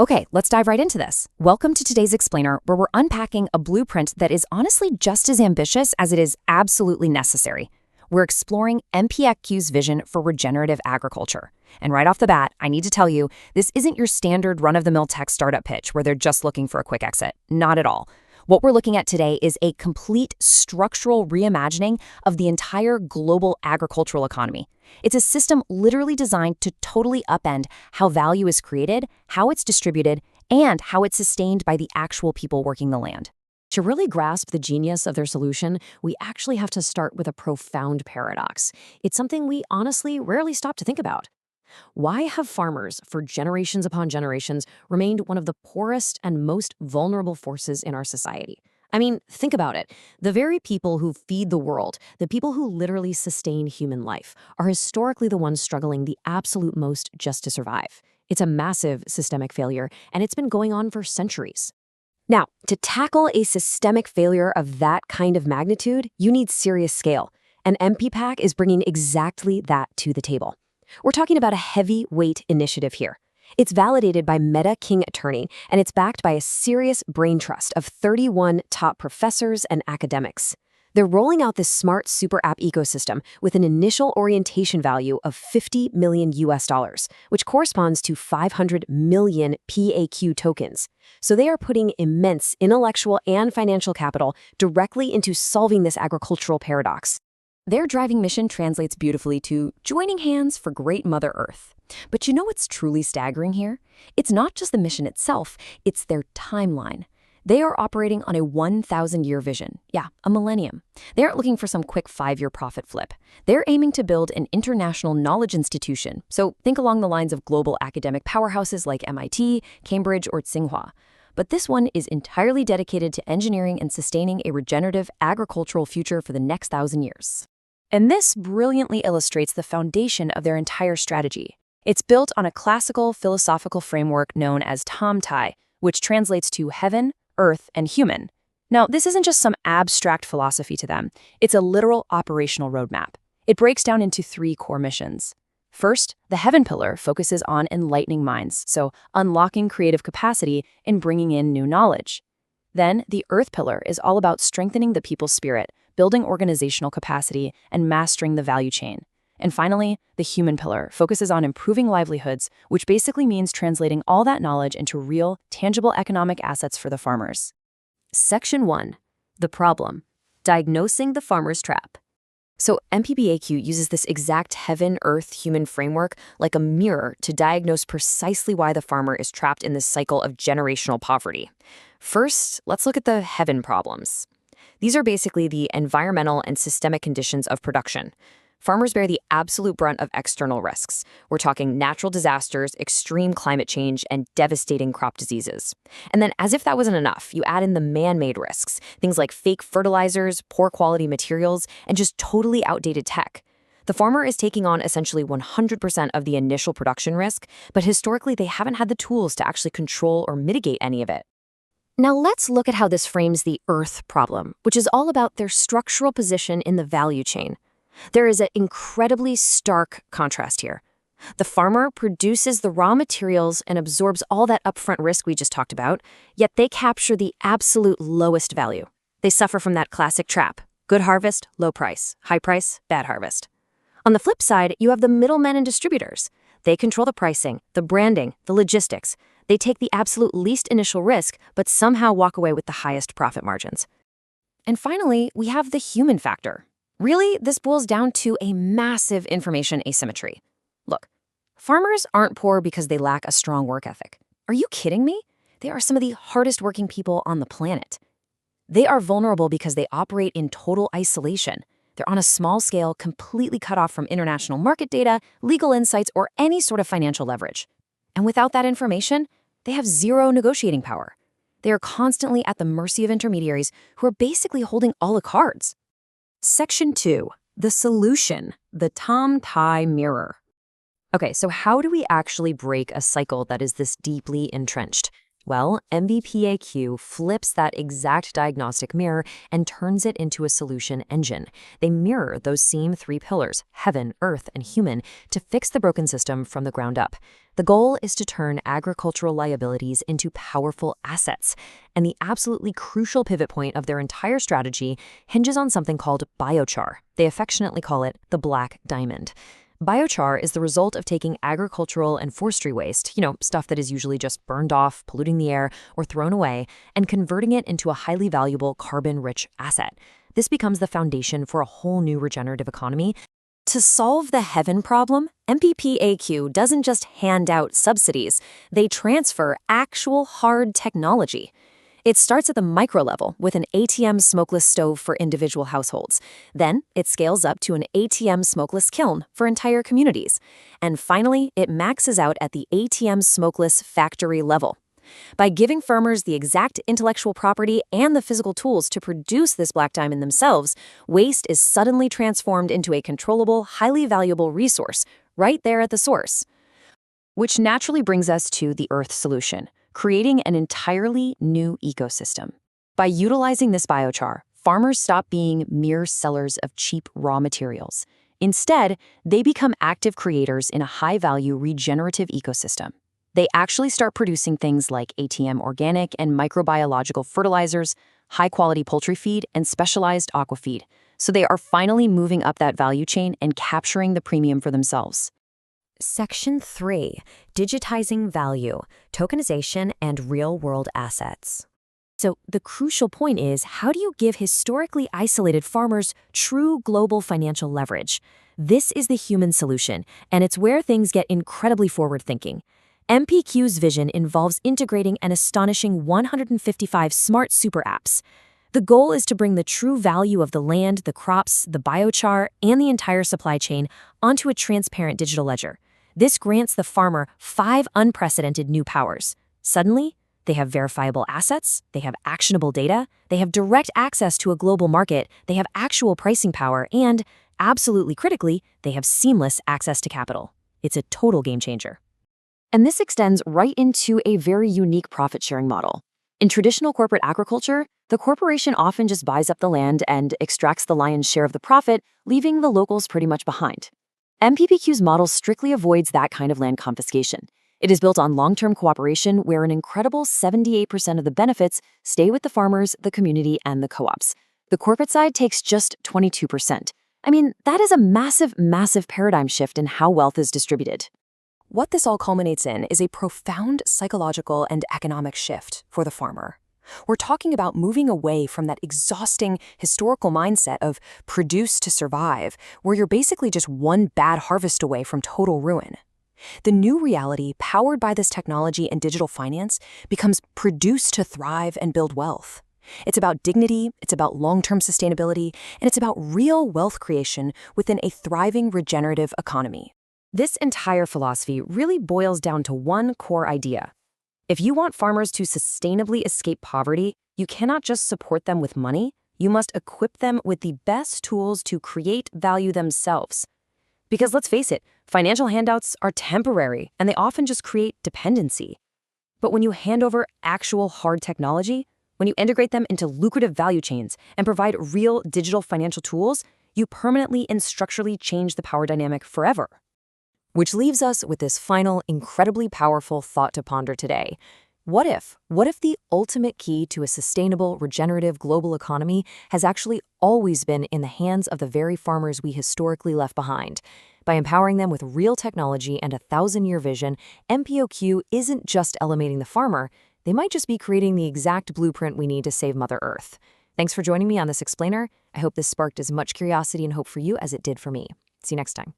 Okay, let's dive right into this. Welcome to today's explainer, where we're unpacking a blueprint that is honestly just as ambitious as it is absolutely necessary. We're exploring MPPAQ's vision for regenerative agriculture. And right off the bat, I need to tell you, this isn't your standard run-of-the-mill tech startup pitch where they're just looking for a quick exit. Not at all. What we're looking at today is a complete structural reimagining of the entire global agricultural economy. It's a system literally designed to totally upend how value is created, how it's distributed, and how it's sustained by the actual people working the land. To really grasp the genius of their solution, we actually have to start with a profound paradox. It's something we honestly rarely stop to think about. Why have farmers, for generations upon generations, remained one of the poorest and most vulnerable forces in our society? I mean, think about it. The very people who feed the world, the people who literally sustain human life, are historically the ones struggling the absolute most just to survive. It's a massive systemic failure, and it's been going on for centuries. Now, to tackle a systemic failure of that kind of magnitude, you need serious scale, and MPPAQ is bringing exactly that to the table. We're talking about a heavyweight initiative here. It's validated by Meta King Attorney, and it's backed by a serious brain trust of 31 top professors and academics. They're rolling out this smart super app ecosystem with an initial orientation value of $50 million, which corresponds to 500 million PAQ tokens. So they are putting immense intellectual and financial capital directly into solving this agricultural paradox. Their driving mission translates beautifully to joining hands for great Mother Earth. But you know what's truly staggering here? It's not just the mission itself, it's their timeline. They are operating on a 1,000-year vision. Yeah, a millennium. They aren't looking for some quick 5-year profit flip. They're aiming to build an international knowledge institution. So think along the lines of global academic powerhouses like MIT, Cambridge, or Tsinghua. But this one is entirely dedicated to engineering and sustaining a regenerative agricultural future for the next 1,000 years. And this brilliantly illustrates the foundation of their entire strategy. It's built on a classical philosophical framework known as Tam-Tai, which translates to heaven, earth, and human. Now, this isn't just some abstract philosophy to them. It's a literal operational roadmap. It breaks down into 3 core missions. First, the heaven pillar focuses on enlightening minds, so unlocking creative capacity and bringing in new knowledge. Then, the earth pillar is all about strengthening the people's spirit, building organizational capacity, and mastering the value chain. And finally, the human pillar focuses on improving livelihoods, which basically means translating all that knowledge into real, tangible economic assets for the farmers. Section 1. The problem. Diagnosing the farmer's trap. So MPPAQ uses this exact heaven-earth-human framework like a mirror to diagnose precisely why the farmer is trapped in this cycle of generational poverty. First, let's look at the heaven problems. These are basically the environmental and systemic conditions of production. Farmers bear the absolute brunt of external risks. We're talking natural disasters, extreme climate change, and devastating crop diseases. And then, as if that wasn't enough, you add in the man-made risks, things like fake fertilizers, poor quality materials, and just totally outdated tech. The farmer is taking on essentially 100% of the initial production risk, but historically they haven't had the tools to actually control or mitigate any of it. Now let's look at how this frames the earth problem, which is all about their structural position in the value chain. There is an incredibly stark contrast here. The farmer produces the raw materials and absorbs all that upfront risk we just talked about, yet they capture the absolute lowest value. They suffer from that classic trap: good harvest, low price; high price, bad harvest. On the flip side, you have the middlemen and distributors. They control the pricing, the branding, the logistics. They take the absolute least initial risk, but somehow walk away with the highest profit margins. And finally, we have the human factor. Really, this boils down to a massive information asymmetry. Look, farmers aren't poor because they lack a strong work ethic. Are you kidding me? They are some of the hardest working people on the planet. They are vulnerable because they operate in total isolation. They're on a small scale, completely cut off from international market data, legal insights, or any sort of financial leverage. And without that information, they have zero negotiating power. They are constantly at the mercy of intermediaries who are basically holding all the cards. Section 2. The solution. The Tam-Tai mirror. Okay, so how do we actually break a cycle that is this deeply entrenched? Well, MPPAQ flips that exact diagnostic mirror and turns it into a solution engine. They mirror those same three pillars, heaven, earth, and human, to fix the broken system from the ground up. The goal is to turn agricultural liabilities into powerful assets. And the absolutely crucial pivot point of their entire strategy hinges on something called biochar. They affectionately call it the black diamond. Biochar is the result of taking agricultural and forestry waste, stuff that is usually just burned off, polluting the air, or thrown away, and converting it into a highly valuable carbon-rich asset. This becomes the foundation for a whole new regenerative economy. To solve the heaven problem, MPPAQ doesn't just hand out subsidies, they transfer actual hard technology. It starts at the micro level with an ATM smokeless stove for individual households. Then it scales up to an ATM smokeless kiln for entire communities. And finally, it maxes out at the ATM smokeless factory level. By giving farmers the exact intellectual property and the physical tools to produce this black diamond themselves, waste is suddenly transformed into a controllable, highly valuable resource right there at the source. Which naturally brings us to the Earth solution, creating an entirely new ecosystem. By utilizing this biochar, farmers stop being mere sellers of cheap raw materials. Instead, they become active creators in a high-value regenerative ecosystem. They actually start producing things like ATM organic and microbiological fertilizers, high-quality poultry feed, and specialized aquafeed. So they are finally moving up that value chain and capturing the premium for themselves. Section 3. Digitizing value, tokenization, and real-world assets. So the crucial point is, how do you give historically isolated farmers true global financial leverage? This is the human solution, and it's where things get incredibly forward-thinking. MPQ's vision involves integrating an astonishing 155 smart super apps. The goal is to bring the true value of the land, the crops, the biochar, and the entire supply chain onto a transparent digital ledger. This grants the farmer 5 unprecedented new powers. Suddenly, they have verifiable assets, they have actionable data, they have direct access to a global market, they have actual pricing power, and, absolutely critically, they have seamless access to capital. It's a total game changer. And this extends right into a very unique profit-sharing model. In traditional corporate agriculture, the corporation often just buys up the land and extracts the lion's share of the profit, leaving the locals pretty much behind. MPPQ's model strictly avoids that kind of land confiscation. It is built on long-term cooperation where an incredible 78% of the benefits stay with the farmers, the community, and the co-ops. The corporate side takes just 22%. I mean, that is a massive, massive paradigm shift in how wealth is distributed. What this all culminates in is a profound psychological and economic shift for the farmer. We're talking about moving away from that exhausting historical mindset of produce to survive, where you're basically just one bad harvest away from total ruin. The new reality, powered by this technology and digital finance, becomes produce to thrive and build wealth. It's about dignity, it's about long-term sustainability, and it's about real wealth creation within a thriving regenerative economy. This entire philosophy really boils down to one core idea. If you want farmers to sustainably escape poverty, you cannot just support them with money, you must equip them with the best tools to create value themselves. Because let's face it, financial handouts are temporary and they often just create dependency. But when you hand over actual hard technology, when you integrate them into lucrative value chains and provide real digital financial tools, you permanently and structurally change the power dynamic forever. Which leaves us with this final, incredibly powerful thought to ponder today. What if the ultimate key to a sustainable, regenerative global economy has actually always been in the hands of the very farmers we historically left behind? By empowering them with real technology and a 1,000-year vision, MPPAQ isn't just elevating the farmer, they might just be creating the exact blueprint we need to save Mother Earth. Thanks for joining me on this explainer. I hope this sparked as much curiosity and hope for you as it did for me. See you next time.